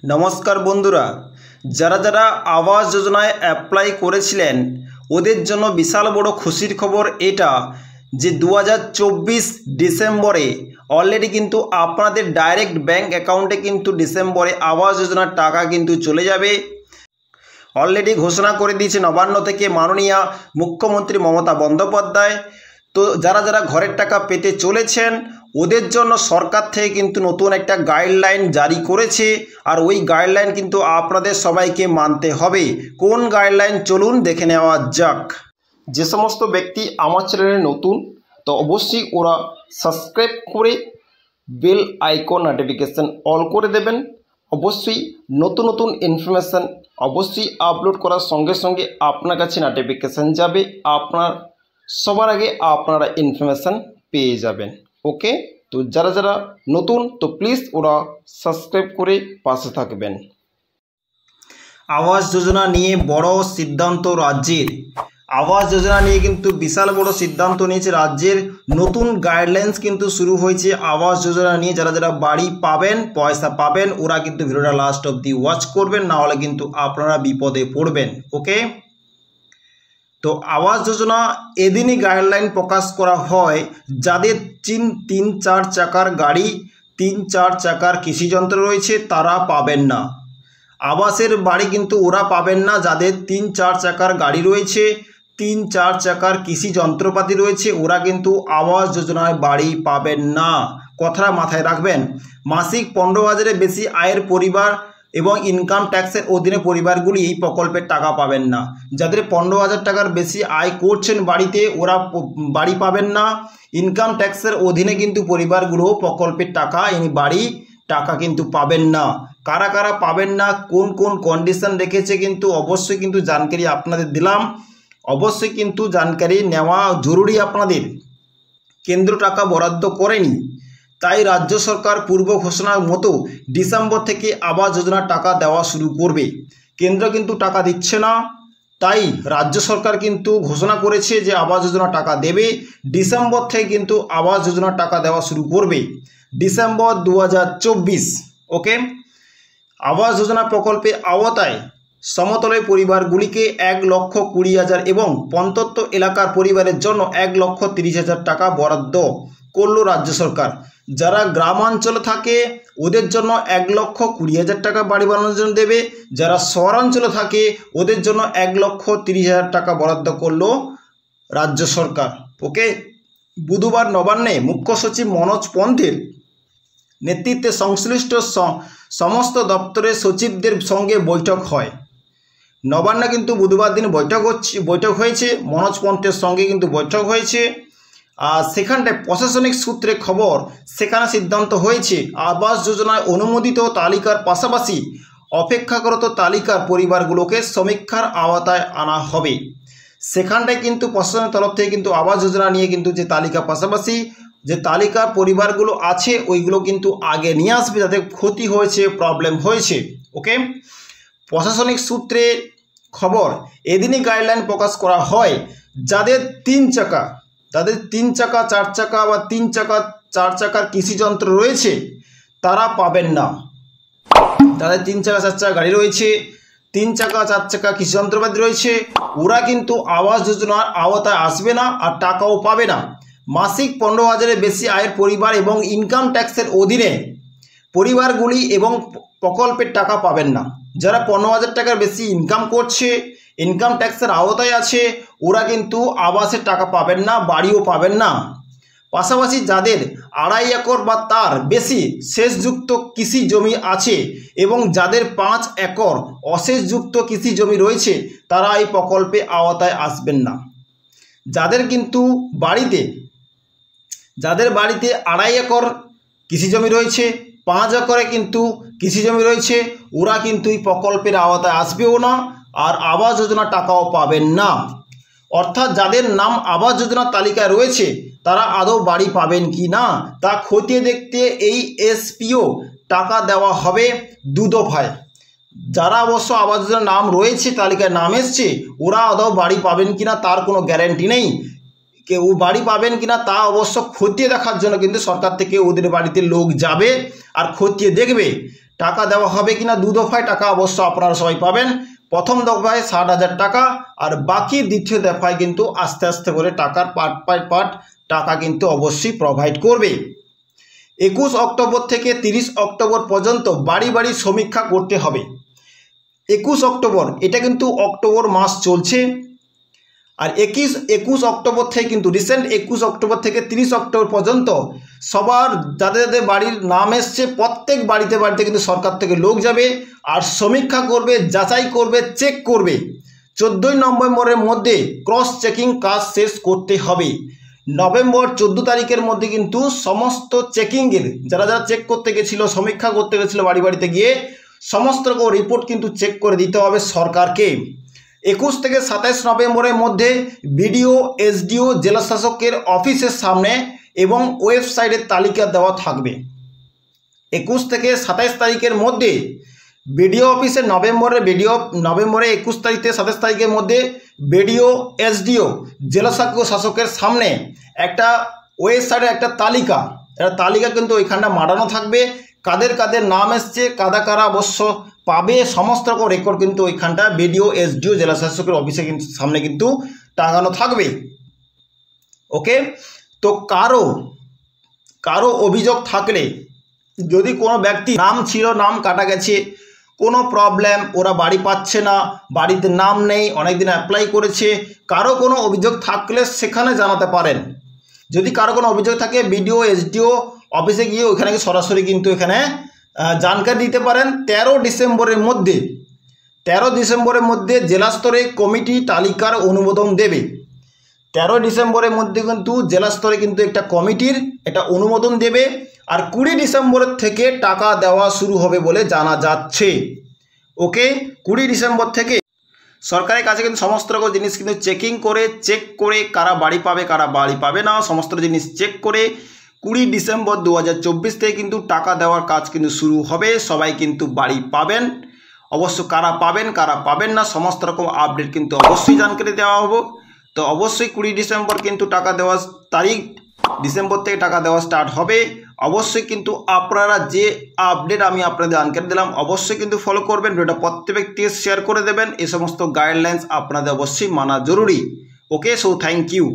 नमस्कार बंधुरा যারা যারা आवास योजनाয় অ্যাপ্লাই করেছিলেন ওদের জন্য বিশাল বড় খুশির খবর এটা যে 2024 ডিসেম্বরে অলরেডি কিন্তু আপনাদের ডাইরেক্ট ব্যাংক অ্যাকাউন্টে কিন্তু ডিসেম্বরে आवास योजनाর টাকা কিন্তু চলে যাবে। অলরেডি ঘোষণা করে দিয়েছে নবান্ন থেকে মাননীয় মুখ্যমন্ত্রী মমতা বন্দ্যোপাধ্যায়। তো যারা যারা ঘরের টাকা পেতে চলেছেন ওদের জন্য সরকার থেকে কিন্তু নতুন একটা গাইডলাইন জারি করেছে, আর ওই গাইডলাইন কিন্তু আপনাদের সবাইকে মানতে হবে। কোন গাইডলাইন চলুন দেখে নেওয়া যাক। যে সমস্ত ব্যক্তি আমার চ্যানেলে নতুন তো অবশ্যই ওরা সাবস্ক্রাইব করে বেল আইকন নোটিফিকেশন অল করে দেবেন। অবশ্যই নতুন নতুন ইনফরমেশান অবশ্যই আপলোড করার সঙ্গে সঙ্গে আপনার কাছে নোটিফিকেশান যাবে, আপনার সবার আগে আপনারা ইনফরমেশান পেয়ে যাবেন। ওকে, তো যারা যারা নতুন তো প্লিজ ওরা সাবস্ক্রাইব করে পাশে থাকবেন। आवास योजना নিয়ে বড় সিদ্ধান্ত রাজ্যের। आवास योजना নিয়ে কিন্তু বিশাল বড় সিদ্ধান্ত নিয়েছে রাজ্যের। নতুন গাইডলাইন্স কিন্তু শুরু হয়েছে आवास योजना নিয়ে। যারা যারা বাড়ি পাবেন, পয়সা পাবেন, ওরা কিন্তু ভিডিওটা লাস্ট অবধি ওয়াচ করবেন, না হলে কিন্তু আপনারা বিপদে পড়বেন। ওকে, তো आवास योजना এদিনই গাইডলাইন প্রকাশ করা হয় যাদের 3-4 চাকার গাড়ি, 3-4 চাকার কৃষিযন্ত্র রয়েছে তারা পাবেন না। আবাসের বাড়ি কিন্তু ওরা পাবেন না যাদের 3-4 চাকার গাড়ি রয়েছে, 3-4 চাকার কৃষি যন্ত্রপাতি রয়েছে, ওরা কিন্তু आवास যোজনায় বাড়ি পাবেন না। কথাটা মাথায় রাখবেন। মাসিক 15,000-এর বেশি আয়ের পরিবার এবং ইনকাম ট্যাক্সের অধীনে পরিবারগুলি এই প্রকল্পের টাকা পাবেন না। যাদের 15,000 টাকার বেশি আয় করছেন বাড়িতে ওরা বাড়ি পাবেন না। ইনকাম ট্যাক্সের অধীনে কিন্তু পরিবারগুলো প্রকল্পের টাকা বাড়ি টাকা কিন্তু পাবেন না। কারা কারা পাবেন না, কোন কোন কন্ডিশন রেখেছে কিন্তু অবশ্যই কিন্তু জানকারি আপনাদের দিলাম। অবশ্যই কিন্তু জানকারি নেওয়া জরুরি আপনাদের। কেন্দ্র টাকা বরাদ্দ করেনি, তাই রাজ্য সরকার পূর্ব ঘোষণার মতো ডিসেম্বর থেকে आवास যোজনার টাকা দেওয়া শুরু করবে। কেন্দ্র কিন্তু টাকা দিচ্ছে না, তাই রাজ্য সরকার কিন্তু ঘোষণা করেছে যে आवास যোজনার টাকা দেবে। ডিসেম্বর থেকে কিন্তু आवास যোজনার টাকা দেওয়া শুরু করবে, ডিসেম্বর 2024। ওকে, आवास যোজনা প্রকল্পে আওতায় সমতলের পরিবারগুলিকে 1,20,000 এবং প্রত্যন্ত এলাকার পরিবারের জন্য 1,30,000 টাকা বরাদ্দ করলো রাজ্য সরকার। যারা গ্রামাঞ্চলে থাকে ওদের জন্য 1,20,000 টাকা বাড়ি বানানোর জন্য দেবে, যারা শহরাঞ্চলে থাকে ওদের জন্য 1,30,000 টাকা বরাদ্দ করলো রাজ্য সরকার। ওকে, বুধবার নবান্নে মুখ্য সচিব মনোজ পন্থের নেতৃত্বে সংশ্লিষ্ট সমস্ত দপ্তরের সচিবদের সঙ্গে বৈঠক হয়। নবান্নে কিন্তু বুধবার দিন বৈঠক হয়েছে, মনোজ পন্থের সঙ্গে কিন্তু বৈঠক হয়েছে। আর সেখানটায় প্রশাসনিক সূত্রে খবর, সেখানে সিদ্ধান্ত হয়েছে आवास যোজনায় অনুমোদিত তালিকার পাশাপাশি অপেক্ষারত তালিকার পরিবারগুলোকে সমীক্ষার আওতায় আনা হবে। সেখানটায় কিন্তু প্রশাসনের তরফ থেকে কিন্তু आवास যোজনা নিয়ে কিন্তু যে তালিকা পাশাপাশি যে তালিকার পরিবারগুলো আছে ওইগুলো কিন্তু আগে নিয়ে আসবে যাদের ক্ষতি হয়েছে, প্রবলেম হয়েছে। ওকে, প্রশাসনিক সূত্রে খবর এদিনই গাইডলাইন প্রকাশ করা হয় যাদের 3 চাকা, তাদের 3 চাকা 4 চাকা বা 3 চাকা 4 চাকার কৃষিযন্ত্র রয়েছে তারা পাবেন না। তাদের 3 চাকা 4 চাকা গাড়ি রয়েছে, 3 চাকা 4 চাকা কৃষি যন্ত্রপাতি রয়েছে, ওরা কিন্তু आवास যোজনার আওতায় আসবে না আর টাকাও পাবে না। মাসিক 15,000-এর বেশি আয়ের পরিবার এবং ইনকাম ট্যাক্সের অধীনে পরিবারগুলি এবং প্রকল্পের টাকা পাবেন না। যারা 15,000 টাকার বেশি ইনকাম করছে, ইনকাম ট্যাক্সের আওতায় আছে, ওরা কিন্তু আবাসের টাকা পাবেন না, বাড়িও পাবেন না। পাশাপাশি যাদের 2.5 একর বা তার বেশি শেষযুক্ত কৃষি জমি আছে এবং যাদের 5 একর অশেষযুক্ত কৃষি জমি রয়েছে তারা এই প্রকল্পে আওতায় আসবেন না। যাদের কিন্তু যাদের বাড়িতে 2.5 একর কৃষি জমি রয়েছে, 5 একরে কিন্তু কৃষি জমি রয়েছে, ওরা কিন্তু এই প্রকল্পের আওতায় আসবেও না আর आवास যোজনা টাকাও পাবেন না। অর্থাৎ যাদের নাম आवास যোজনার তালিকায় রয়েছে তারা আদৌ বাড়ি পাবেন কি না তা খতিয়ে দেখতে এই এসপিও টাকা দেওয়া হবে 2 দফায়। যারা অবশ্য आवास যোজনার নাম রয়েছে, তালিকায় নাম এসছে, ওরা আদৌ বাড়ি পাবেন কিনা তার কোনো গ্যারান্টি নেই। কেউ বাড়ি পাবেন কিনা তা অবশ্য খতিয়ে দেখার জন্য কিন্তু সরকার থেকে ওদের বাড়িতে লোক যাবে আর খতিয়ে দেখবে টাকা দেওয়া হবে কিনা, 2 দফায় টাকা অবশ্য আপনারা সবাই পাবেন। প্রথম দফায় 60,000 টাকা, আর বাকি দ্বিতীয় দফায় কিন্তু আস্তে আস্তে করে টাকার পার্ট বাই পার্ট টাকা কিন্তু অবশ্যই প্রোভাইড করবে। 21 অক্টোবর থেকে 30 অক্টোবর পর্যন্ত বাড়ি বাড়ি সমীক্ষা করতে হবে। 21 অক্টোবর, এটা কিন্তু অক্টোবর মাস চলছে, আর 21 অক্টোবর থেকে কিন্তু রিসেন্ট 21 অক্টোবর থেকে 30 অক্টোবর পর্যন্ত সবার যাদের যাদের বাড়ির নাম এসছে প্রত্যেক বাড়িতে বাড়িতে কিন্তু সরকার থেকে লোক যাবে আর সমীক্ষা করবে, যাচাই করবে, চেক করবে। 14 নভেম্বরের মধ্যে ক্রস চেকিং কাজ শেষ করতে হবে। নভেম্বর 14 তারিখের মধ্যে কিন্তু সমস্ত চেকিংয়ের যারা যারা চেক করতে গেছিলো, সমীক্ষা করতে গেছিলো বাড়ি বাড়িতে গিয়ে সমস্ত রকম রিপোর্ট কিন্তু চেক করে দিতে হবে সরকারকে। 21 থেকে 27 নভেম্বরের মধ্যে বিডিও, এসডিও, জেলা শাসকের অফিসের সামনে এবং ওয়েবসাইটের তালিকা দেওয়া থাকবে। 21 থেকে 27 তারিখের মধ্যে বিডিও অফিসে নভেম্বরে 21 তারিখ থেকে 27 তারিখের মধ্যে বিডিও, এসডিও, জেলা শাসকের সামনে একটা ওয়েবসাইটে একটা তালিকা কিন্তু ওইখানটা মারানো থাকবে। কাদের কাদের নাম এসছে, কারা অবশ্য পাবে, সমস্ত রকম রেকর্ড কিন্তু ওইখানটা বিডিও, এসডিও, জেলা শাসকের অফিসে কিন্তু সামনে কিন্তু টাঙানো থাকবে। ওকে, তো কারো অভিযোগ থাকলে, যদি কোনো ব্যক্তি নাম ছিল, নাম কাটা গেছে, কোনো প্রবলেম, ওরা বাড়ি পাচ্ছে না, বাড়িতে নাম নেই, অনেকদিন অ্যাপ্লাই করেছে, কারো কোনো অভিযোগ থাকলে সেখানে জানাতে পারেন। যদি কারো কোনো অভিযোগ থাকে বিডিও, এসডিও অফিসে গিয়ে ওইখানে সরাসরি কিন্তু এখানে জানকারি দিতে পারেন। 13 ডিসেম্বরের মধ্যে জেলা স্তরে কমিটি তালিকার অনুমোদন দেবে। 13 ডিসেম্বরের মধ্যে কিন্তু জেলা স্তরে কিন্তু একটা কমিটির একটা অনুমোদন দেবে, আর 20 ডিসেম্বরের থেকে টাকা দেওয়া শুরু হবে বলে জানা যাচ্ছে। ওকে, 20 ডিসেম্বর থেকে সরকারের কাছে কিন্তু সমস্ত রকম জিনিস কিন্তু চেক করে কারা বাড়ি পাবে, কারা বাড়ি পাবে না, সমস্ত জিনিস চেক করে 20 ডিসেম্বর 2024 থেকে কিন্তু টাকা দেওয়ার কাজ কিন্তু শুরু হবে। সবাই কিন্তু বাড়ি পাবেন। অবশ্য কারা পাবেন কারা পাবেন না সমস্ত রকম আপডেট কিন্তু অবশ্যই জানকারি দেওয়া হবে। তো অবশ্যই 20 ডিসেম্বর কিন্তু টাকা দেওয়ার তারিখ, ডিসেম্বর থেকে টাকা দেওয়া স্টার্ট হবে। অবশ্যই কিন্তু আপনারা যে আপডেট আমি আপনাদের জানকারি দিলাম অবশ্যই কিন্তু ফলো করবেন, ভিডিওটা প্রত্যেক ব্যক্তিকে শেয়ার করে দেবেন। এই সমস্ত গাইডলাইন্স আপনাদের অবশ্যই মানা জরুরি। ওকে, সো থ্যাংক ইউ।